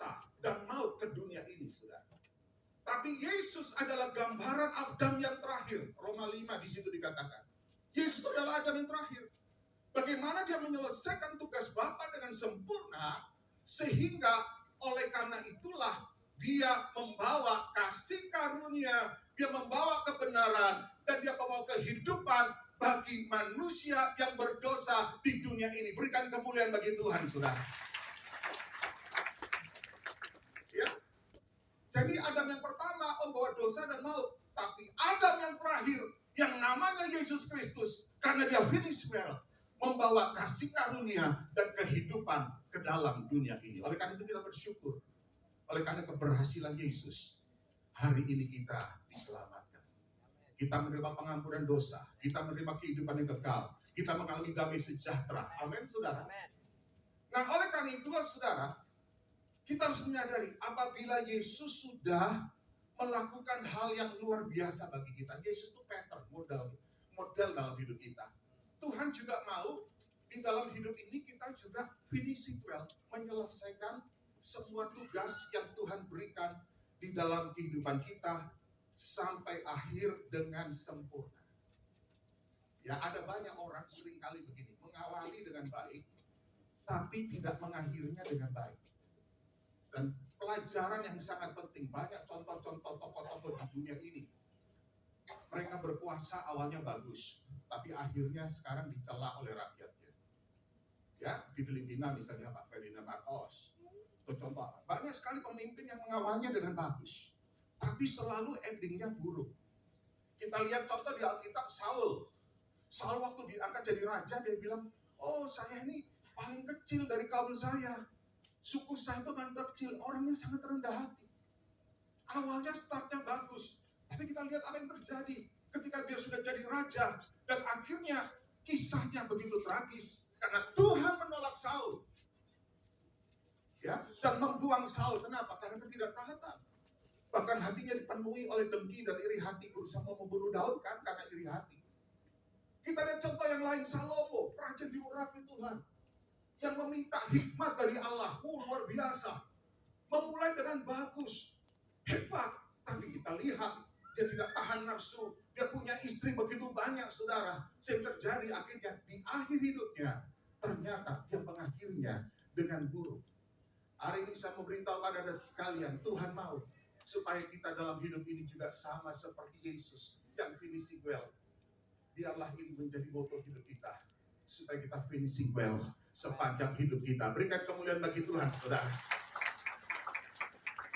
dosa dan maut ke dunia ini, saudara. Tapi Yesus adalah gambaran Adam yang terakhir. Roma 5 di situ dikatakan. Yesus adalah Adam yang terakhir. Bagaimana dia menyelesaikan tugas Bapa dengan sempurna, sehingga oleh karena itulah dia membawa kasih karunia, dia membawa kebenaran, dan dia membawa kehidupan bagi manusia yang berdosa di dunia ini. Berikan kemuliaan bagi Tuhan, saudara. Ya. Jadi Adam yang pertama membawa dosa dan maut. Tapi Adam yang terakhir, yang namanya Yesus Kristus, karena dia finish well, membawa kasih karunia dan kehidupan ke dalam dunia ini. Oleh karena itu kita bersyukur. Oleh karena keberhasilan Yesus, hari ini kita diselamatkan. Kita menerima pengampunan dosa. Kita menerima kehidupan yang kekal. Kita mengalami damai sejahtera. Amin, saudara. Nah, oleh karena itulah, saudara, kita harus menyadari apabila Yesus sudah melakukan hal yang luar biasa bagi kita. Yesus itu pattern, model dalam hidup kita. Tuhan juga mau di dalam hidup ini kita juga finishing well, menyelesaikan semua tugas yang Tuhan berikan di dalam kehidupan kita sampai akhir dengan sempurna. Ya, ada banyak orang seringkali begini, mengawali dengan baik, tapi tidak mengakhirinya dengan baik. Dan pelajaran yang sangat penting, banyak contoh-contoh tokoh-tokoh di dunia ini. Mereka berkuasa awalnya bagus, tapi akhirnya sekarang dicela oleh rakyatnya. Ya, di Filipina misalnya Pak Ferdinand Marcos. Itu contoh. Banyak sekali pemimpin yang mengawalnya dengan bagus, tapi selalu endingnya buruk. Kita lihat contoh di Alkitab Saul. Saul waktu diangkat jadi raja, dia bilang, oh saya ini paling kecil dari kaum saya. Suku saya itu kan kecil, orangnya sangat rendah hati. Awalnya startnya bagus, tapi kita lihat apa yang terjadi ketika dia sudah jadi raja. Dan akhirnya kisahnya begitu tragis, karena Tuhan menolak Saul. Ya, dan membuang Saul. Kenapa? Karena ketidaktaatan. Bahkan hatinya dipenuhi oleh dengki dan iri hati, berusaha mau membunuh Daud kan karena iri hati. Kita lihat contoh yang lain, Salomo, raja diurapi Tuhan, yang meminta hikmat dari Allah. Luar biasa. Memulai dengan bagus, hebat. Tapi kita lihat, dia tidak tahan nafsu. Dia punya istri begitu banyak, saudara. Sehingga terjadi akhirnya di akhir hidupnya, ternyata dia mengakhirinya dengan buruk. Hari ini saya memberitahu pada Anda sekalian, Tuhan mau supaya kita dalam hidup ini juga sama seperti Yesus yang finishing well. Biarlah ini menjadi moto hidup kita, supaya kita finishing well sepanjang hidup kita. Berikan kemuliaan bagi Tuhan, saudara.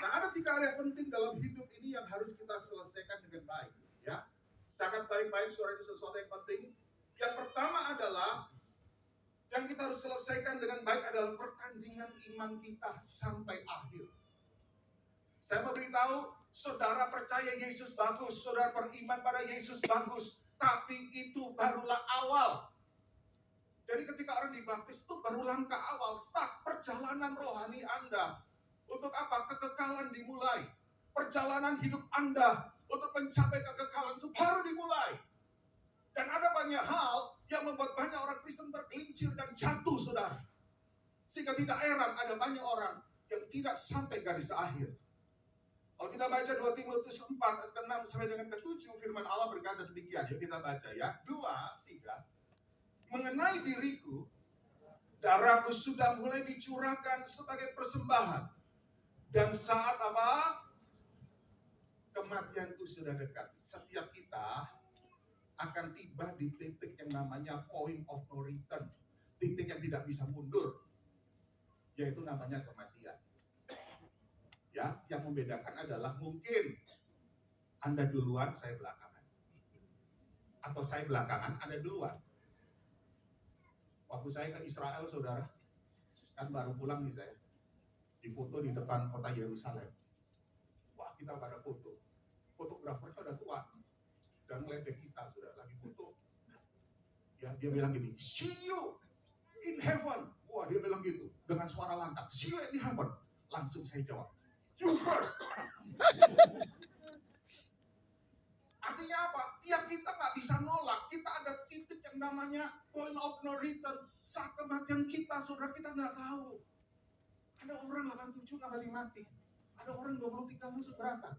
Nah, ada 3 hal yang penting dalam hidup ini yang harus kita selesaikan dengan baik. Ya, catat baik-baik, saudara, ini sesuatu yang penting. Yang pertama adalah yang kita harus selesaikan dengan baik adalah pertandingan iman kita sampai akhir. Saya memberitahu, saudara percaya Yesus bagus, saudara beriman pada Yesus bagus, tapi itu barulah awal. Jadi ketika orang dibaptis itu baru langkah awal, start perjalanan rohani Anda. Untuk apa? Kekekalan dimulai. Perjalanan hidup Anda untuk mencapai kekekalan itu baru dimulai. Dan ada banyak hal yang membuat banyak orang Kristen tergelincir dan jatuh, saudara. Sehingga tidak heran ada banyak orang yang tidak sampai garis akhir. Kalau kita baca 2 Timotius 4 ayat ke-6 sampai dengan ke-7, firman Allah berkata demikian. Yuk kita baca ya. 2, 3. Mengenai diriku, darahku sudah mulai dicurahkan sebagai persembahan. Dan saat apa? Kematianku sudah dekat. Setiap kita akan tiba di titik yang namanya point of no return. Titik yang tidak bisa mundur. Yaitu namanya kematian. Ya, yang membedakan adalah mungkin Anda duluan, saya belakangan. Atau saya belakangan, Anda duluan. Waktu saya ke Israel, saudara, kan baru pulang nih saya. Difoto di depan kota Yerusalem. Wah, kita pada foto. Fotografernya udah tua. Dan meledek kita, sudah lagi foto. Ya, dia bilang gini, see you in heaven. Wah, dia bilang gitu, dengan suara lantang, see you in heaven. Langsung saya jawab, you first. Artinya apa? Tiap kita nggak bisa nolak. Kita ada titik yang namanya point of no return. Saat kematian kita, saudara, kita nggak tahu. Ada orang 87, kali mati. Ada orang 23 langsung berangkat.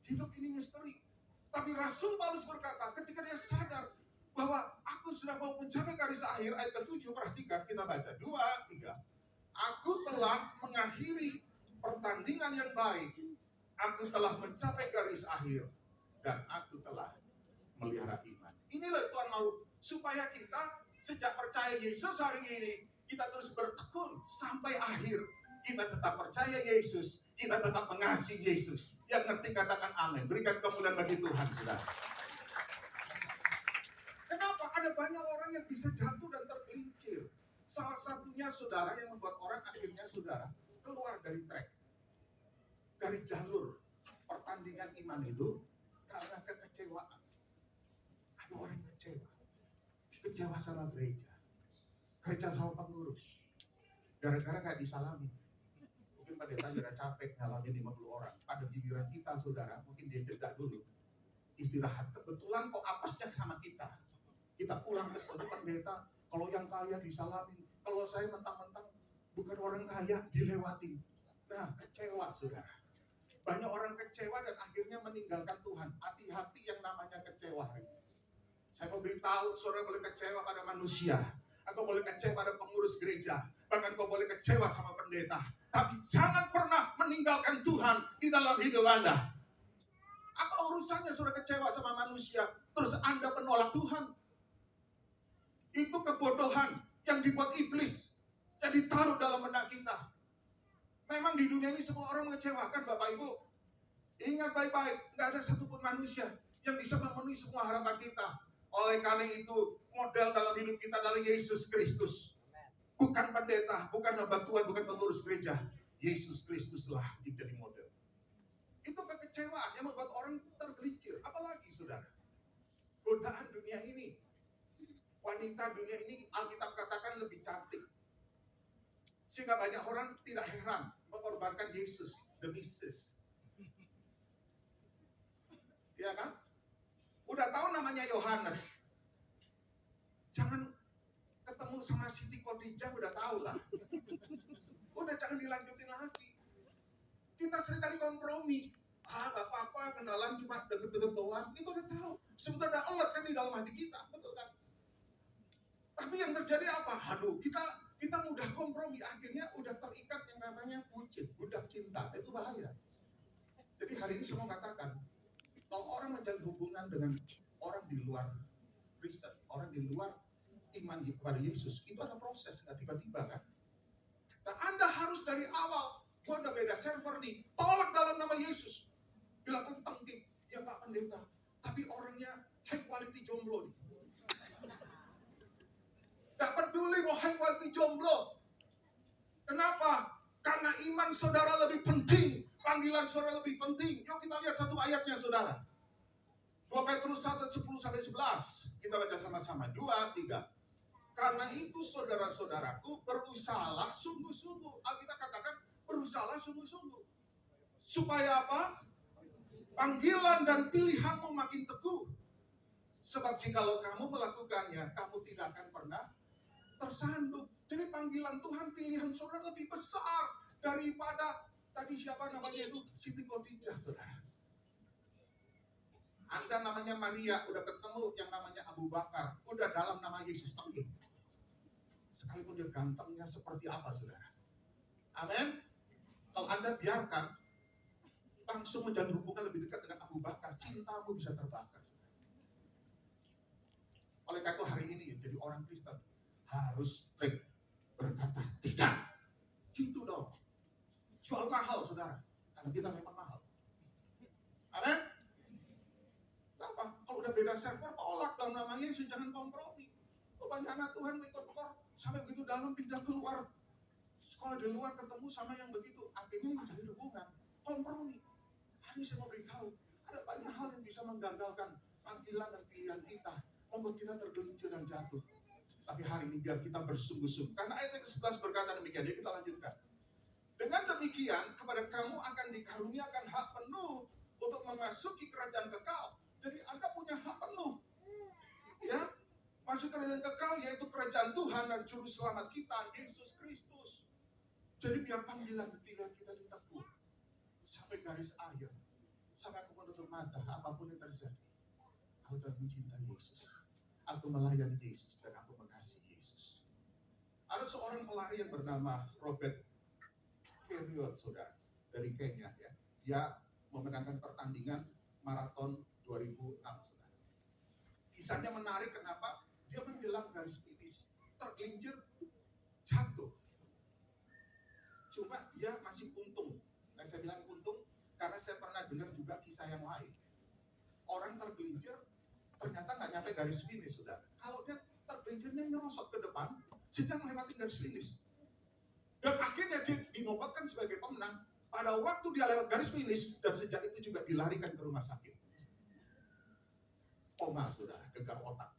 Hidup ini misteri. Tapi Rasul Paulus berkata, ketika dia sadar bahwa aku sudah mau mencapai garis akhir, ayat ke-7, perhatikan, kita baca 2, 3. Aku telah mengakhiri pertandingan yang baik. Aku telah mencapai garis akhir. Dan aku telah melihara iman. Inilah Tuhan mau supaya kita sejak percaya Yesus hari ini, kita terus bertekun sampai akhir. Kita tetap percaya Yesus, kita tetap mengasihi Yesus. Yang ngerti katakan amin. Berikan kemuliaan bagi Tuhan, saudara. Kenapa? Ada banyak orang yang bisa jatuh dan tergelincir. Salah satunya, saudara, yang membuat orang akhirnya, saudara, keluar dari track, dari jalur pertandingan iman itu, karena kekecewaan. Ada orang yang kecewa sama gereja sama pengurus, gara-gara gak disalami. Mungkin pendeta udah capek ngalamin 50 orang. Pada giliran kita, saudara, mungkin dia jeda dulu, istirahat. Kebetulan kok apesnya sama kita. Kita pulang ke sana, pendeta, kalau yang kaya disalamin, kalau saya mentang-mentang bukan orang kaya, dilewatin. Nah, kecewa, saudara. Banyak orang kecewa dan akhirnya meninggalkan Tuhan. Hati-hati yang namanya kecewa hari ini. Saya mau beritahu, saudara boleh kecewa pada manusia. Atau boleh kecewa pada pengurus gereja. Bahkan kau boleh kecewa sama pendeta. Tapi jangan pernah meninggalkan Tuhan di dalam hidup Anda. Apa urusannya saudara kecewa sama manusia, terus Anda menolak Tuhan? Itu kebodohan yang dibuat iblis, yang ditaruh dalam benak kita. Memang di dunia ini semua orang mengecewakan, Bapak Ibu. Ingat baik-baik, gak ada satupun manusia yang bisa memenuhi semua harapan kita. Oleh karena itu, model dalam hidup kita adalah Yesus Kristus. Bukan pendeta, bukan hamba Tuhan, bukan pengurus gereja. Yesus Kristuslah menjadi model. Itu kekecewaan yang membuat orang tergelincir. Apalagi, saudara, godaan dunia ini. Wanita dunia ini, Alkitab katakan lebih cantik. Sehingga banyak orang tidak heran mengorbankan Yesus, the Mrs. Ya kan? Udah tahu namanya Yohanes. Jangan ketemu sama Siti Khadijah, udah tahu lah. Udah jangan dilanjutin lagi. Kita seringkali kompromi. Gak apa-apa, kenalan cuma deket-deket doang. Itu udah tahu. Sebentar ada alat kan di dalam hati kita. Betul kan? Tapi yang terjadi apa? Aduh, kita mudah kompromi. Akhirnya udah terikat yang namanya bucin, budak cinta. Itu bahaya. Jadi hari ini saya mau katakan, kalau orang menjalin hubungan dengan orang di luar Kristen, orang di luar iman kepada Yesus, itu ada proses, nggak tiba-tiba kan? Nah, Anda harus dari awal, gua udah beda server nih, tolak dalam nama Yesus. Bila pun tengking, ya Pak Pendeta, tapi orangnya high quality jomblo nih. Gak peduli mau high quality jomblo. Kenapa? Karena iman saudara lebih penting. Panggilan saudara lebih penting. Yuk kita lihat satu ayatnya, saudara. 2 Petrus 1:10-11. Kita baca sama-sama. 2, 3. Karena itu saudara-saudaraku, berusahalah sungguh-sungguh. Alkitab katakan berusahalah sungguh-sungguh. Supaya apa? Panggilan dan pilihanmu makin teguh. Sebab jikalau kamu melakukannya, kamu tidak akan pernah tersandung. Jadi panggilan Tuhan, pilihan saudara lebih besar daripada tadi siapa namanya itu, Siti Khadijah, saudara. Anda namanya Maria, udah ketemu yang namanya Abu Bakar, udah dalam nama Yesus tenggelam. Sekalipun dia gantengnya seperti apa, saudara. Amin. Kalau Anda biarkan, langsung menjalin hubungan lebih dekat dengan Abu Bakar, cintamu bisa terbakar. Oleh karena itu hari ini jadi orang Kristen harus strict, berkata tidak. Gitu dong. Jual mahal, saudara. Karena kita memang mahal. Amin. Kenapa? Kalau udah beda server, tolak dalam nama Yesus, jangan kompromi. Banyak anak Tuhan ikut kor, sampai begitu dalam pindah keluar. Kalau di luar ketemu sama yang begitu, akhirnya menjadi hubungan. Kompromi. Hari ini saya mau beritahu, ada banyak hal yang bisa menggagalkan panggilan dan pilihan kita, membuat kita tergelincir dan jatuh. Tapi hari ini biar kita bersungguh-sungguh. Karena ayat yang ke-11 berkata demikian, jadi kita lanjutkan. Dengan demikian, kepada kamu akan dikaruniakan hak penuh untuk memasuki kerajaan kekal. Jadi Anda punya hak penuh. Ya, masuk kerajaan kekal, yaitu kerajaan Tuhan dan Juru Selamat kita, Yesus Kristus. Jadi biar panggilan dan pilihan kita ditekuni. garis akhir. Sampai aku menutup mata, apapun yang terjadi, aku tetap mencintai Yesus. Aku melayani Yesus dan aku mengasihi Yesus. Ada seorang pelari yang bernama Robert Keriot, saudara, dari Kenya, ya. Dia memenangkan pertandingan maraton 2006, saudara. Kisahnya menarik, kenapa? Dia menjelang garis finish, tergelincir, jatuh. Cuma dia masih untung. Nah, saya bilang untung karena saya pernah dengar juga kisah yang lain. Orang tergelincir, ternyata nggak nyampe garis finish, saudara. Kalau dia tergelincirnya nyerosot ke depan, sedang melewati garis finish. Dan akhirnya dia dinobatkan sebagai pemenang pada waktu dia lewat garis finish, dan sejak itu juga dilarikan ke rumah sakit. Koma, saudara, gegar otak.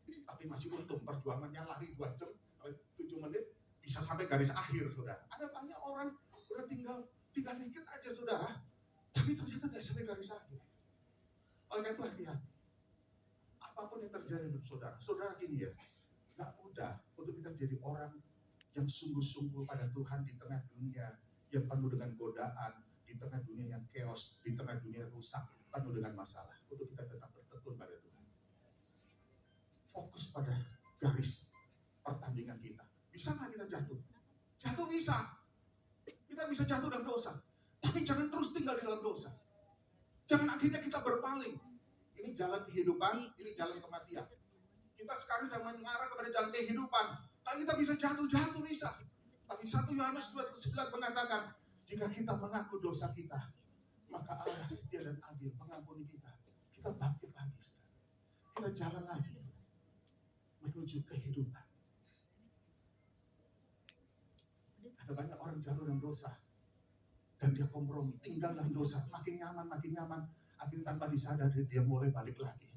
Tapi masih untung, perjuangannya lari 2 jam, 7 menit, bisa sampai garis akhir, saudara. Ada banyak orang udah tinggal dikit aja, saudara, tapi ternyata nggak sampai garis akhir. Oleh karena itu hati-hati. Apapun yang terjadi hidup saudara, saudara gini ya, nggak mudah untuk kita jadi orang yang sungguh-sungguh pada Tuhan di tengah dunia yang penuh dengan godaan, di tengah dunia yang chaos, di tengah dunia rusak, penuh dengan masalah. Untuk kita tetap bertekun pada Tuhan. Fokus pada garis pertandingan kita. Bisa nggak kita jatuh? Jatuh bisa. Kita bisa jatuh dalam dosa. Tapi jangan terus tinggal di dalam dosa. Jangan akhirnya kita berpaling. Ini jalan kehidupan, ini jalan kematian. Kita sekarang jangan mengarah kepada jalan kehidupan. Tapi kita bisa jatuh bisa. Tapi 1 Yohanes 2:9 mengatakan, jika kita mengaku dosa kita, maka Allah setia dan adil mengampuni kita. Kita bangkit lagi. Kita jalan lagi menuju kehidupan. Ada banyak orang jatuh dalam dosa dan dia kompromi, tinggal dalam dosa, makin nyaman, akhirnya tanpa disadari dia mulai balik lagi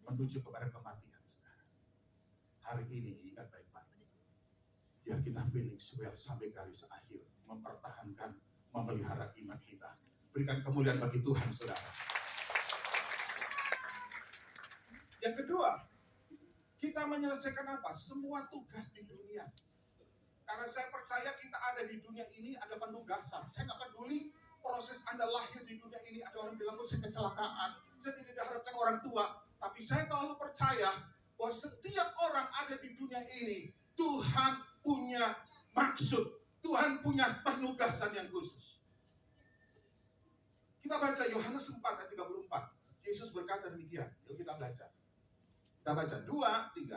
menuju kepada kematian. Hari ini ingat baik-baik, biar kita finish well sampai garis akhir, mempertahankan, memelihara iman kita. Berikan kemuliaan bagi Tuhan, saudara. Yang kedua, kita menyelesaikan apa? Semua tugas di dunia. Karena saya percaya kita ada di dunia ini ada penugasan. Saya nggak peduli proses Anda lahir di dunia ini. Ada orang bilang, saya kecelakaan, saya tidak diharapkan orang tua. Tapi saya terlalu percaya bahwa setiap orang ada di dunia ini, Tuhan punya maksud. Tuhan punya penugasan yang khusus. Kita baca Yohanes 4 ayat 34. Yesus berkata demikian. Yuk kita baca. Kita baca 2, 3.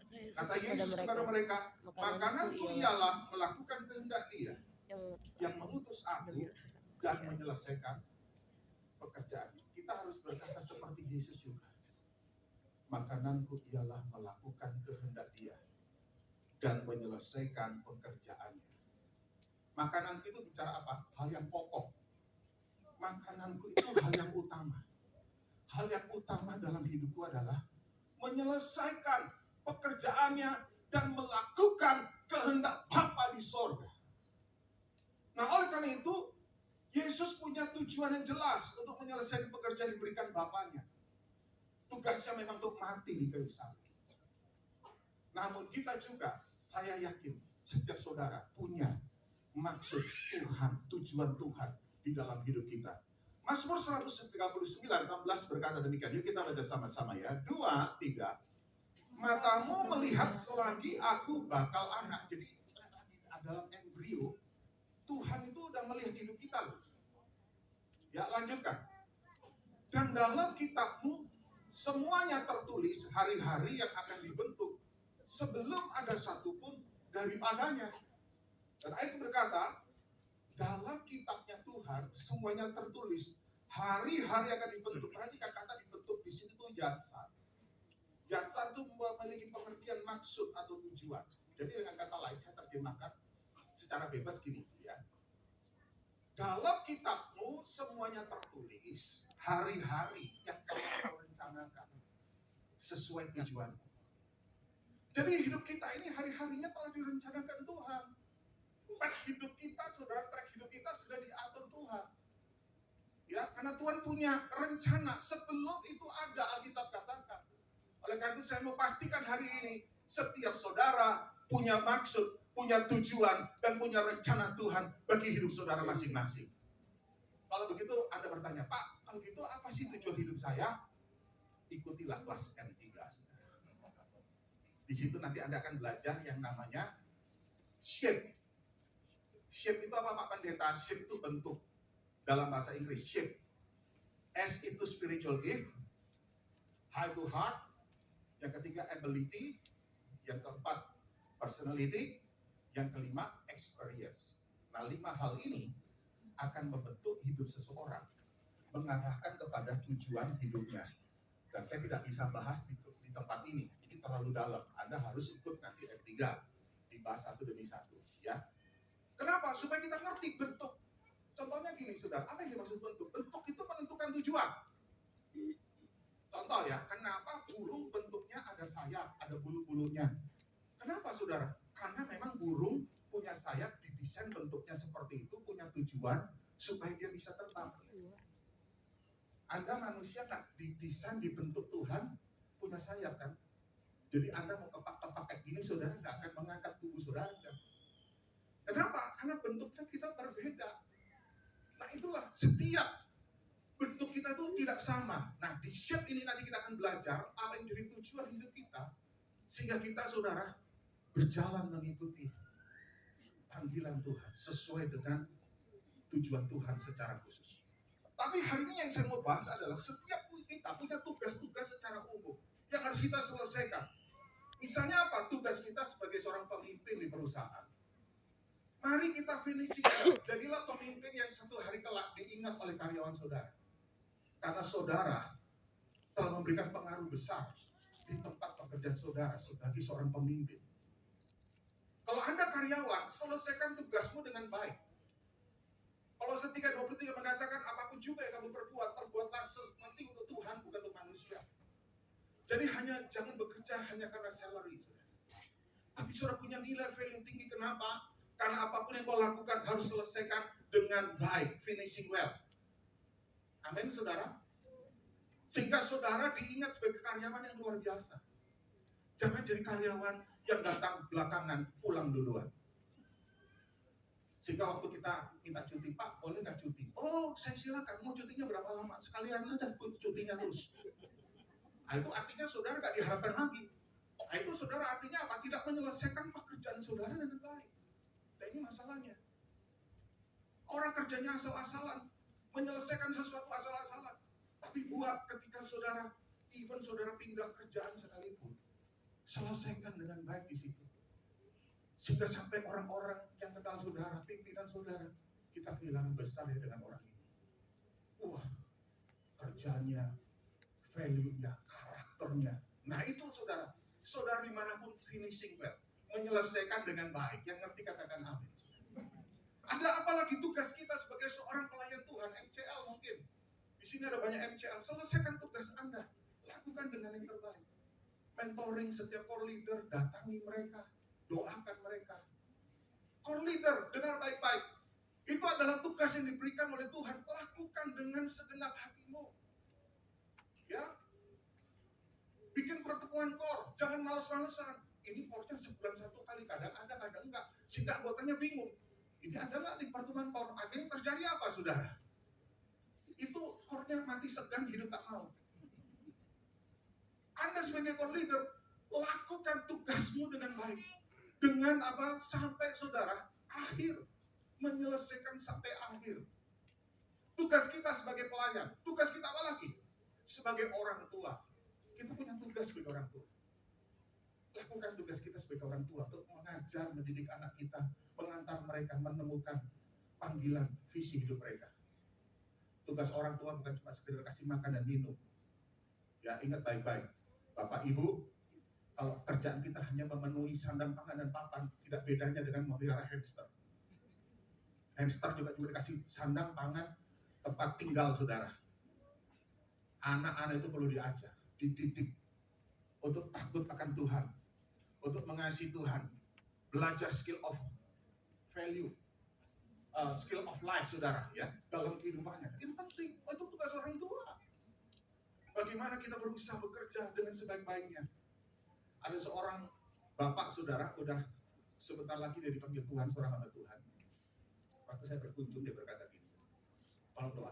Kata Yesus kepada mereka, makananku ialah melakukan kehendak Dia yang mengutus aku dan menyelesaikan pekerjaan. Kita harus berkata seperti Yesus juga. Makananku ialah melakukan kehendak Dia dan menyelesaikan pekerjaannya. Makanan itu bicara apa? Hal yang pokok. Makananku itu hal yang utama. Hal yang utama dalam hidupku adalah menyelesaikan pekerjaannya dan melakukan kehendak Bapa di sorga. Nah, oleh karena itu, Yesus punya tujuan yang jelas untuk menyelesaikan pekerjaan yang diberikan Bapanya. Tugasnya memang untuk mati di kayu salib. Namun kita juga, saya yakin, setiap saudara punya maksud Tuhan, tujuan Tuhan di dalam hidup kita. Mazmur 139, 16 berkata demikian. Yuk kita baca sama-sama ya. 2, 3. Matamu melihat selagi aku bakal anak. Jadi dalam embrio, Tuhan itu udah melihat hidup kita loh. Ya, lanjutkan. Dan dalam kitabmu semuanya tertulis hari-hari yang akan dibentuk sebelum ada satupun daripadanya. Dan ayat berkata, dalam kitabnya Tuhan semuanya tertulis hari-hari akan dibentuk. Perhatikan kata dibentuk di sini tuh yatsar. Yatsar itu memiliki pengertian maksud atau tujuan. Jadi dengan kata lain saya terjemahkan secara bebas gini ya. Dalam kitabmu semuanya tertulis hari-hari yang kau rencanakan sesuai tujuanmu. Jadi hidup kita ini hari-harinya telah direncanakan Tuhan. Track hidup kita, saudara, track hidup kita sudah diatur Tuhan. Ya, karena Tuhan punya rencana sebelum itu ada, Alkitab katakan. Oleh karena itu saya mau pastikan hari ini setiap saudara punya maksud, punya tujuan dan punya rencana Tuhan bagi hidup saudara masing-masing. Kalau begitu Anda bertanya, Pak, kalau gitu apa sih tujuan hidup saya? Ikutilah kelas M3. Di situ nanti Anda akan belajar yang namanya shape. Shape itu apa Pak Pendeta? Shape itu bentuk. Dalam bahasa Inggris, shape. S itu spiritual gift. H itu heart. Yang ketiga ability. Yang keempat personality. Yang kelima experience. Nah, 5 hal ini akan membentuk hidup seseorang, mengarahkan kepada tujuan hidupnya. Dan saya tidak bisa bahas di tempat ini terlalu dalam. Anda harus ikut nanti F3, dibahas satu demi satu, ya. Kenapa? Supaya kita ngerti bentuk. Contohnya gini, saudara, apa yang dimaksud bentuk? Bentuk itu menentukan tujuan. Contoh ya, kenapa burung bentuknya ada sayap, ada bulu-bulunya? Kenapa, saudara? Karena memang burung punya sayap, didesain bentuknya seperti itu, punya tujuan supaya dia bisa terbang. Anda manusia nggak didesain, dibentuk Tuhan, punya sayap kan? Jadi Anda mau kepak-kepak kayak gini, saudara nggak akan mengangkat tubuh saudara kan? Kenapa? Karena bentuknya kita berbeda. Nah itulah, setiap bentuk kita itu tidak sama. Nah di shape ini nanti kita akan belajar apa yang jadi tujuan hidup kita, sehingga kita, saudara, berjalan mengikuti panggilan Tuhan sesuai dengan tujuan Tuhan secara khusus. Tapi hari ini yang saya mau bahas adalah setiap kita punya tugas-tugas secara umum yang harus kita selesaikan. Misalnya apa? Tugas kita sebagai seorang pemimpin di perusahaan. Mari kita finishing. Jadilah pemimpin yang satu hari kelak diingat oleh karyawan saudara. Karena saudara telah memberikan pengaruh besar di tempat pekerjaan saudara sebagai seorang pemimpin. Kalau Anda karyawan, selesaikan tugasmu dengan baik. Kalau Setia 23 mengatakan apapun juga yang kamu perbuatlah seperti untuk Tuhan, bukan untuk manusia. Jadi jangan bekerja hanya karena salary. Tapi saudara punya nilai value tinggi. Kenapa? Karena apapun yang kau lakukan harus selesaikan dengan baik, finishing well. Amin, saudara. Sehingga saudara diingat sebagai karyawan yang luar biasa. Jangan jadi karyawan yang datang belakangan, pulang duluan. Sehingga waktu kita minta cuti, Pak, boleh nggak cuti? Oh, saya silakan. Mau cutinya berapa lama? Sekalian aja cutinya terus. Nah, itu artinya saudara nggak diharapkan lagi. Nah, itu saudara artinya apa? Tidak menyelesaikan pekerjaan saudara dengan baik. Nah, ini masalahnya. Orang kerjanya asal-asalan, menyelesaikan sesuatu asal-asalan. Tapi buat ketika saudara, even saudara pindah kerjaan sekalipun, selesaikan dengan baik di situ. Sehingga sampai orang-orang yang kenal saudara, pimpinan saudara, kita kehilangan besar ya dengan orang ini. Wah, kerjanya, value-nya, karakternya. Nah itu saudara, saudara dimanapun finishing well, menyelesaikan dengan baik. Yang ngerti katakan amin. Ada apa lagi tugas kita sebagai seorang pelayan Tuhan, MCL mungkin. Di sini ada banyak MCL, selesaikan tugas Anda. Lakukan dengan yang terbaik. Mentoring setiap core leader, datangi mereka. Doakan mereka. Core leader, dengar baik-baik. Itu adalah tugas yang diberikan oleh Tuhan. Lakukan dengan segenap hatimu. Ya. Bikin pertemuan core, jangan males-malesan. Ini core-nya sebulan 1 kali, kadang ada, kadang enggak. Sehingga anggotanya bingung. Ini adalah di pertemuan core. Akhirnya terjadi apa, saudara? Itu core-nya mati segan, hidup tak mau. Anda sebagai core leader, lakukan tugasmu dengan baik. Dengan apa? Sampai saudara akhir. Menyelesaikan sampai akhir. Tugas kita sebagai pelayan. Tugas kita apa lagi? Sebagai orang tua. Kita punya tugas sebagai orang tua. Lakukan tugas kita sebagai orang tua untuk mengajar, mendidik anak kita, mengantar mereka menemukan panggilan visi hidup mereka. Tugas orang tua bukan cuma sekedar kasih makan dan minum. Ya, ingat baik-baik. Bapak Ibu, kalau kerjaan kita hanya memenuhi sandang, pangan, dan papan, tidak bedanya dengan memelihara hamster. Hamster juga dikasih sandang, pangan, tempat tinggal, saudara. Anak-anak itu perlu diajar, dididik untuk takut akan Tuhan, untuk mengasihi Tuhan, belajar skill of value, skill of life, saudara, ya, dalam kehidupannya. Itu penting. Itu tugas orang tua. Bagaimana kita berusaha bekerja dengan sebaik-baiknya. Ada seorang bapak, saudara, udah sebentar lagi dia dipanggil Tuhan, seorang hamba Tuhan. Waktu saya berkunjung, dia berkata gini, kalau doa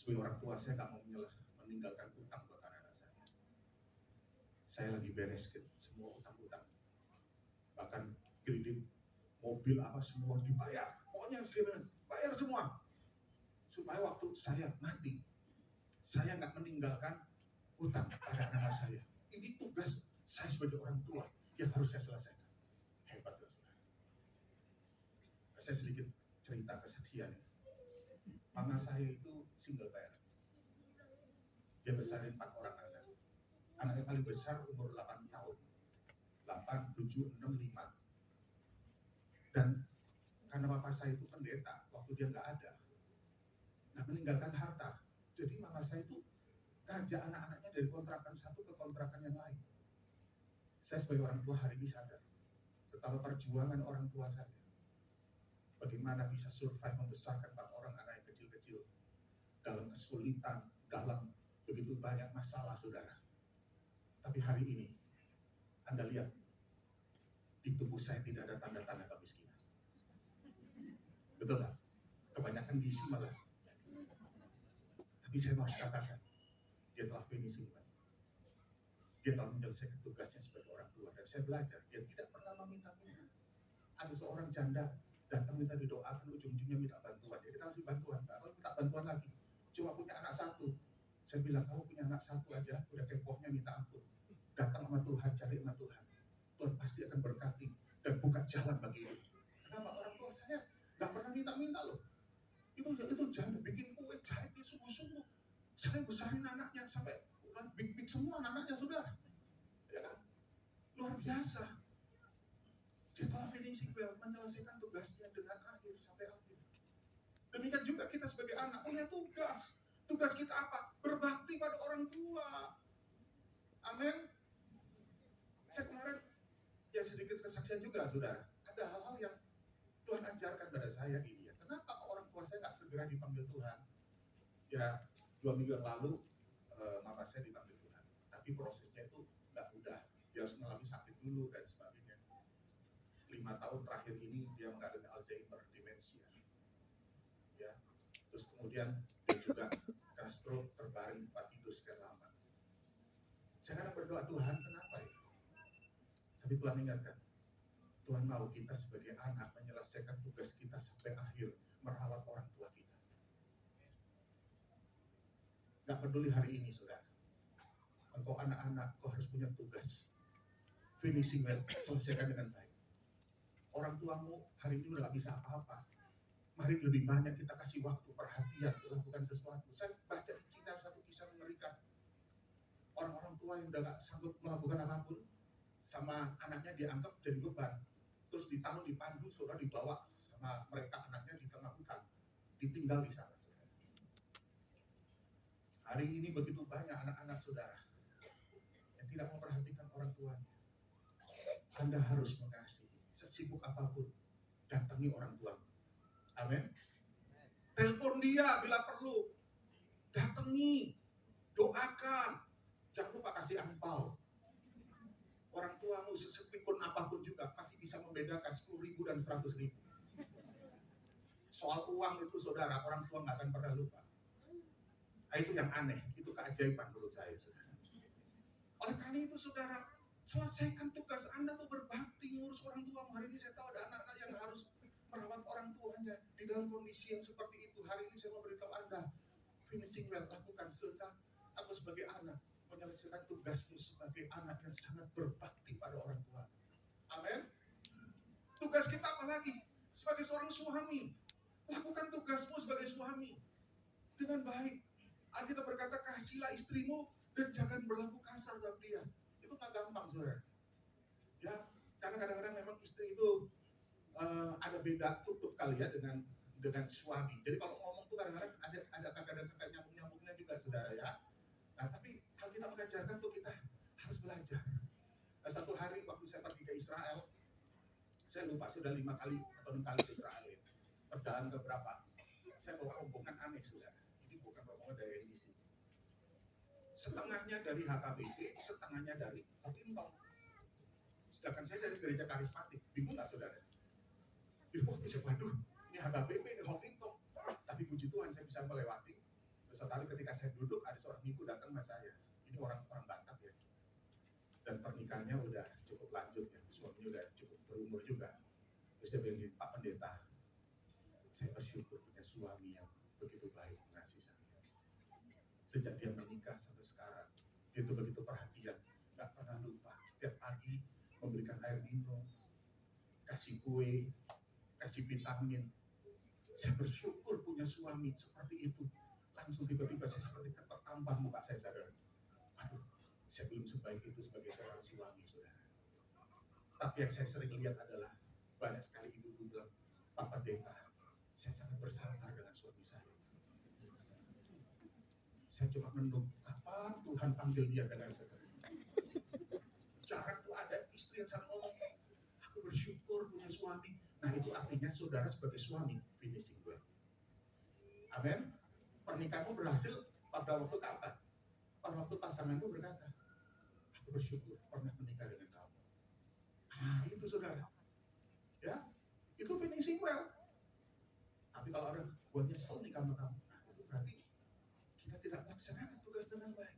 Sebagai orang tua, saya nggak mau meninggalkan utang buat anak-anak saya. Saya lagi bereskan semua utang-utang. Bahkan kredit, mobil apa semua dibayar. Pokoknya saya bayar semua. Supaya waktu saya mati, saya nggak meninggalkan utang pada anak-anak saya. Ini tugas saya sebagai orang tua yang harus saya selesaikan. Hebat ya saudara. Saya sedikit cerita kesaksian. Mama saya itu single parent. Dia besarin 4 orang anak. Anak yang paling besar umur 8 tahun. 8, 7, 6, 5. Dan karena bapak saya itu pendeta, waktu dia nggak ada, nggak meninggalkan harta. Jadi mama saya itu ngajak anak-anaknya dari kontrakan satu ke kontrakan yang lain. Saya sebagai orang tua hari ini sadar betapa perjuangan orang tua saya. Bagaimana bisa survive membesarkan 4 orang anak yang kecil-kecil dalam kesulitan, dalam begitu banyak masalah, saudara. Tapi hari ini, Anda lihat, di tubuh saya tidak ada tanda-tanda kemiskinan. Betul tak? Kebanyakan gizi malah. Tapi saya harus katakan, dia telah finishing. Dia telah menyelesaikan tugasnya sebagai orang tua. Dan saya belajar, dia tidak pernah meminta-minta. Ada seorang janda datang minta didoakan, ujung-ujungnya minta bantuan. Ya kita kasih bantuan, kalau minta bantuan lagi. Cuma punya anak 1. Saya bilang, kamu punya anak 1 aja, udah kepohnya minta ampun. Datang sama Tuhan, cari sama Tuhan. Tuhan pasti akan berkati dan buka jalan bagi ini. Kenapa? Orang tua saya nggak pernah minta-minta loh. Itu janda bikin kue, jahit dia sungguh-sungguh. Saya besarin anaknya sampai big semua anaknya, saudara. Ya kan? Luar biasa. Dia telah finishing well, menyelesaikan tugasnya dengan akhir sampai akhir. Demikian juga kita sebagai anak punya tugas. Tugas kita apa? Berbakti pada orang tua. Amin. Saya kemarin ya sedikit kesaksian juga, saudara. Ada hal-hal yang Tuhan ajarkan pada saya ini ya. Kenapa orang tua saya nggak segera dipanggil Tuhan? Ya 2 minggu yang lalu mama saya dipanggil Tuhan. Tapi prosesnya itu nggak mudah. Dia harus mengalami sakit dulu dan sebagainya. 5 tahun terakhir ini dia mengalami Alzheimer, demensia. Ya. Terus kemudian dia juga kena stroke, terbaring di tempat tidur sekian lama. Saya kadang berdoa, Tuhan kenapa ya? Tapi Tuhan ingatkan, Tuhan mau kita sebagai anak menyelesaikan tugas kita sampai akhir, merawat orang tua kita. Gak peduli hari ini, saudara. Engkau anak-anak, kau harus punya tugas. Finishing well, selesaikan dengan baik. Orang tuamu hari ini udah gak bisa apa-apa. Mari lebih banyak kita kasih waktu, perhatian, lakukan sesuatu. Saya baca di Cina satu kisah mengerikan. Orang-orang tua yang udah gak sanggup melakukan apapun, sama anaknya dianggap jadi beban. Terus ditaruh di pandu, saudara dibawa sama mereka anaknya di tengah hutan. Ditinggal di sana, saudara. Hari ini begitu banyak anak-anak saudara yang tidak memperhatikan orang tuanya. Anda harus mengasihi, sesibuk apapun, datangi orang tua. Amin. Telepon dia bila perlu. Datangi, doakan. Jangan lupa kasih angpau. Orang tuamu sesepikun apapun juga masih bisa membedakan 10.000 dan 100.000. Soal uang itu saudara, orang tua nggak akan pernah lupa. Nah, itu yang aneh, itu keajaiban menurut saya, saudara. Oleh karena itu saudara, selesaikan tugas Anda tuh berbakti ngurus orang tua. Hari ini saya tahu ada anak-anak yang harus merawat orang tuanya di dalam kondisi yang seperti itu. Hari ini saya mau beritahu Anda, finishing well, lakukan. Sudah, aku sebagai anak menyelesaikan tugasmu sebagai anak yang sangat berbakti pada orang tua. Amin. Tugas kita apa lagi? Sebagai seorang suami, lakukan tugasmu sebagai suami dengan baik. Alkitab berkata, kasihilah istrimu dan jangan berlaku kasar terhadap dia. Itu nggak gampang, saudara. Ya, karena kadang-kadang memang istri itu ada beda tutup kali ya dengan suami. Jadi kalau ngomong tuh kadang-kadang ada kakak nyambung-nyambungnya juga, saudara ya. Nah, tapi hal kita mengajarkan tuh kita harus belajar. Nah, satu hari waktu saya pergi ke Israel, saya lupa sudah 5 kali atau 6 kali ke Israel ya. Perjalanan ke berapa? Saya bawa rombongan aneh, saudara. Ini bukan rombongan dari NBC. Setengahnya dari HKBP, setengahnya dari Hotintong. Sedangkan saya dari gereja karismatik. Bingung nggak, saudara? Jadi waktu saya, waduh, ini HKBP, ini Hotintong. Tapi puji Tuhan saya bisa melewati. Suatu hari ketika saya duduk, ada seorang ibu datang sama saya. Ini orang Batak ya. Dan pernikahannya udah cukup lanjut ya. Suaminya udah cukup berumur juga. Terus dia bilang, Pak Pendeta, saya bersyukur punya suami yang begitu baik mengasihi saya. Sejak dia menikah sampai sekarang, dia itu begitu perhatian, gak pernah lupa. Setiap pagi memberikan air minum, kasih kue, kasih vitamin. Saya bersyukur punya suami seperti itu. Langsung tiba-tiba saya seperti tertampar muka saya, saudara. Aduh, saya belum sebaik itu sebagai seorang suami, saudara. Tapi yang saya sering lihat adalah banyak sekali ibu-ibu bilang, Pak Pendeta, saya sangat bersabar dengan suami saya. Saya cuma menunggu kapan Tuhan panggil dia dengan segera. Jarang tuh ada istri yang sama ngomong, aku bersyukur punya suami. Nah itu artinya saudara sebagai suami finishing well. Amin. Pernikahanmu berhasil pada waktu kapan? Pada waktu pasanganmu berkata, aku bersyukur pernah menikah dengan kamu. Nah itu saudara. Ya, itu finishing well. Tapi kalau orang gue nyesel nikah sama kamu, nah itu berarti kita tidak melaksanakan tugas dengan baik.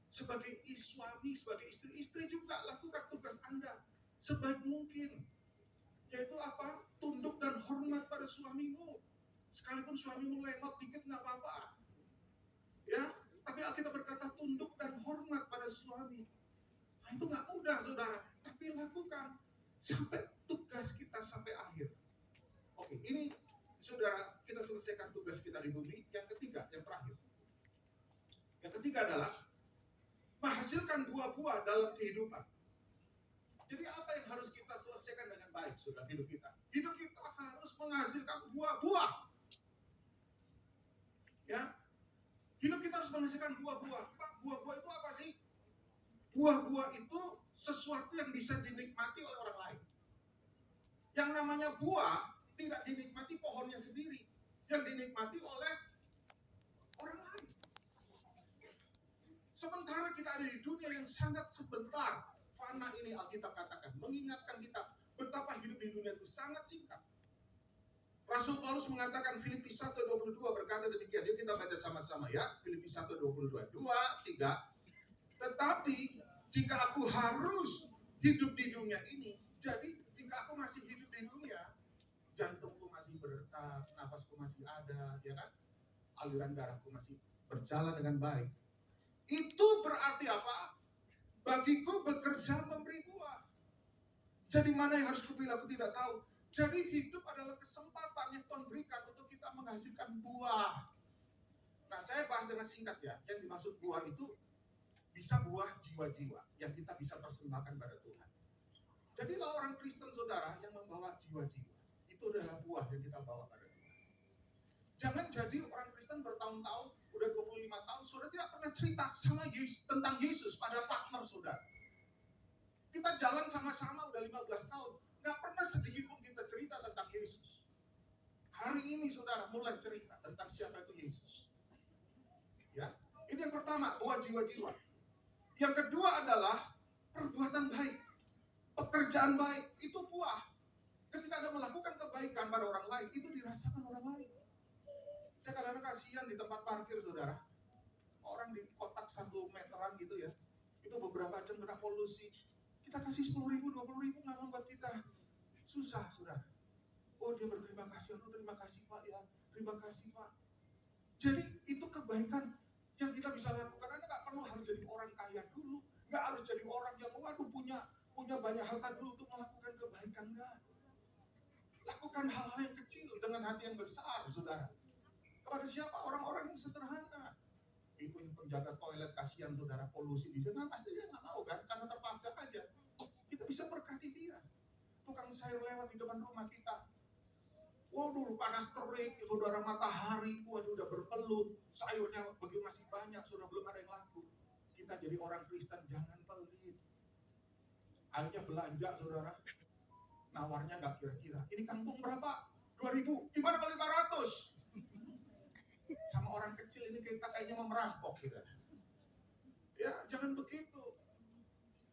Sebagai suami, sebagai istri juga lakukan tugas Anda sebaik mungkin. Yaitu apa? Tunduk dan hormat pada suamimu. Sekalipun suamimu lemot dikit nggak apa-apa. Ya, tapi Alkitab berkata tunduk dan hormat pada suami. Nah, itu nggak mudah, saudara. Tapi lakukan sampai tugas kita sampai akhir. Oke, ini saudara, kita selesaikan tugas kita di bumi. Yang ketiga, yang terakhir. Yang ketiga adalah menghasilkan buah-buah dalam kehidupan. Jadi apa yang harus kita selesaikan dengan baik, saudara, hidup kita? Hidup kita harus menghasilkan buah-buah. Ya, hidup kita harus menghasilkan buah-buah. Pak, buah-buah itu apa sih? Buah-buah itu sesuatu yang bisa dinikmati oleh orang lain. Yang namanya buah tidak dinikmati pohonnya sendiri, yang dinikmati oleh orang lain. Sementara kita ada di dunia yang sangat sebentar, fana ini Alkitab katakan, mengingatkan kita betapa hidup di dunia itu sangat singkat. Rasul Paulus mengatakan Filipi 1:22 berkata demikian. Yuk kita baca sama-sama ya. Filipi 1:22. 2, 3. Tetapi jika aku harus hidup di dunia ini, jadi jika aku masih hidup di dunia, jantungku masih berdetak, napasku masih ada, ya kan? Aliran darahku masih berjalan dengan baik. Itu berarti apa? Bagiku bekerja memberi buah. Jadi mana yang harus kupilih aku tidak tahu. Jadi hidup adalah kesempatan yang Tuhan berikan untuk kita menghasilkan buah. Nah saya bahas dengan singkat ya. Yang dimaksud buah itu bisa buah jiwa-jiwa yang kita bisa persembahkan pada Tuhan. Jadilah orang Kristen saudara yang membawa jiwa-jiwa. Itu adalah buah yang kita bawa pada Tuhan. Jangan jadi orang Kristen bertahun-tahun, udah 25 tahun, saudara tidak pernah cerita sama Yesus, tentang Yesus pada partner saudara. Kita jalan sama-sama udah 15 tahun, gak pernah sedikit pun kita cerita tentang Yesus. Hari ini saudara mulai cerita tentang siapa itu Yesus. Ya, ini yang pertama, buah jiwa-jiwa. Yang kedua adalah perbuatan baik, pekerjaan baik, itu buah. Ketika Anda melakukan kebaikan pada orang lain, itu dirasakan orang lain. Saya kadang-kadang kasihan di tempat parkir, saudara. Orang di kotak 1 meteran gitu ya, itu beberapa jam kena polusi. Kita kasih 10.000, 20.000 nggak membuat kita susah, saudara. Oh dia berterima kasih, oh terima kasih Pak ya, terima kasih Pak. Jadi itu kebaikan yang kita bisa lakukan. Anda nggak perlu harus jadi orang kaya dulu, nggak harus jadi orang yang punya banyak harta dulu untuk melakukan kebaikan, enggak. Lakukan hal-hal yang kecil dengan hati yang besar, saudara. Kepada siapa? Orang-orang yang sederhana. Itu yang penjaga toilet, kasihan saudara, polusi di sana, pasti dia nggak mau kan, karena terpaksa aja. Kita bisa berkati dia. Tukang sayur lewat di depan rumah kita. Waduh, panas terik, saudara, matahari, waduh udah berpelut, sayurnya begitu masih banyak, sudah belum ada yang laku. Kita jadi orang Kristen, jangan pelit. Akhirnya belanja, saudara. Nawarnya nggak kira-kira. Ini kangkung berapa? 2.000. Gimana kalau 500? Sama orang kecil ini kita kayaknya mau merampok, saudara. Ya, jangan begitu.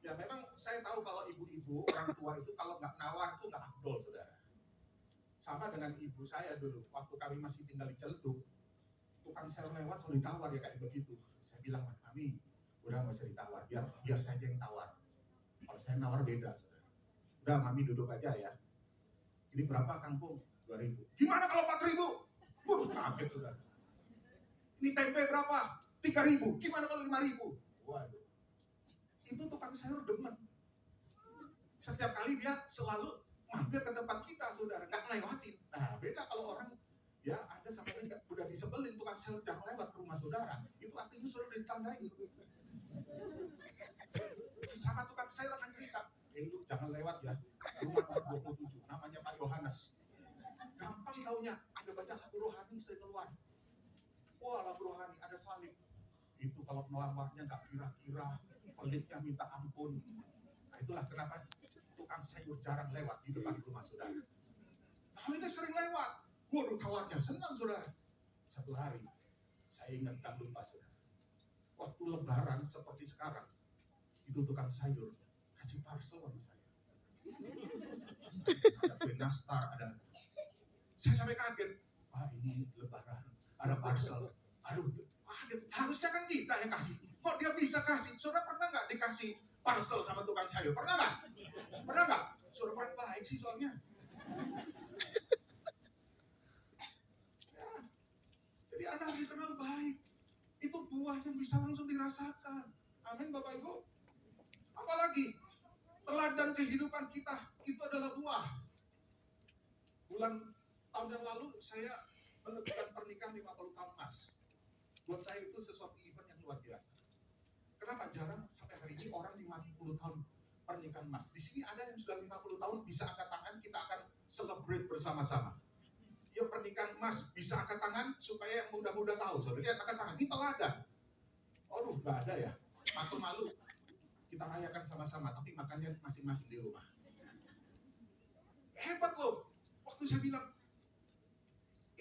Ya memang saya tahu kalau ibu-ibu, orang tua itu kalau nggak nawar itu nggak afdol, saudara. Sama dengan ibu saya dulu, waktu kami masih tinggal di Celduk. tukang sayur lewat suruh ditawar ya kayak begitu. Saya bilang, Mami, udah nggak usah ditawar, biar saya yang tawar. Kalau saya nawar beda, saudara. Udah, Mami duduk aja ya. Ini berapa kangkung? 2.000. Gimana kalau 4.000? Kaget saudara. Ini tempe berapa? 3.000. Gimana kalau 5.000? Waduh. Itu tukang sayur demen. Setiap kali dia selalu mampir ke tempat kita, saudara, nggak ngelewatin. Nah, beda kalau orang, ya Anda sampai ini udah disebelin tukang sayur jangan lewat ke rumah saudara, itu artinya sudah ditandain. Sama tukang sayur akan cerita, lu jangan lewat ya, rumah nomor 27, namanya Pak Yohanes. Gampang taunya, ada banyak lagu rohani sering keluar. Wah, lagu rohani, ada salib. Itu kalau melamarnya nggak kira-kira, pelitnya minta ampun. Nah, itulah kenapa tukang sayur jarang lewat di depan rumah saudara. Tapi ini sering lewat. Waduh, tawarnya senang saudara. Satu hari, saya ingat tak lupa saudara. Waktu lebaran seperti sekarang, itu tukang sayur kasih parcel sama saya. Ada kue nastar, ada. Saya sampai kaget. Wah, ini lebaran, ada parcel. Aduh, kaget. Harusnya kan kita yang kasih. Kok dia bisa kasih? Saudara pernah nggak dikasih parcel sama tukang sayur? Pernah nggak? Pernah nggak? Saudara orang baik sih soalnya. Ya. Jadi Anda harus dikenal baik. Itu buah yang bisa langsung dirasakan. Amin Bapak Ibu. Apalagi teladan kehidupan kita itu adalah buah. Tahun yang lalu saya menentukan pernikahan 50 tahun mas. Buat saya itu sesuatu event yang luar biasa. Kenapa jarang sampai hari ini orang 50 tahun pernikahan mas. Di sini ada yang sudah 50 tahun bisa angkat tangan, kita akan celebrate bersama-sama. Ya pernikahan mas bisa angkat tangan supaya yang muda-muda tahu. Saudara lihat angkat tangan, ini teladan. Aduh, nggak ada ya. Malu-malu. Kita rayakan sama-sama, tapi makannya masing-masing di rumah. Hebat loh. Waktu saya bilang,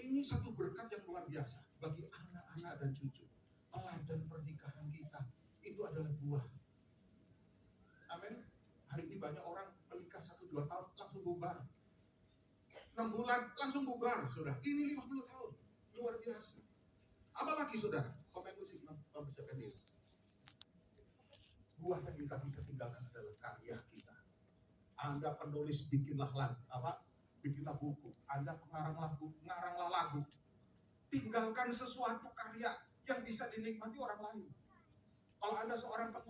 ini satu berkat yang luar biasa bagi anak-anak dan cucu. Teladan pernikahan kita itu adalah buah. Amin. Hari ini banyak orang menikah 1-2 tahun langsung bubar. 6 bulan langsung bubar, saudara. Ini 50 tahun. Luar biasa. Apalagi saudara, komen musik mempersiapkan diri. Buah yang kita bisa tinggalkan adalah karya kita. Anda penulis bikinlah bikinlah buku. Anda ngaranglah lagu. Tinggalkan sesuatu karya yang bisa dinikmati orang lain. Kalau Anda seorang penulis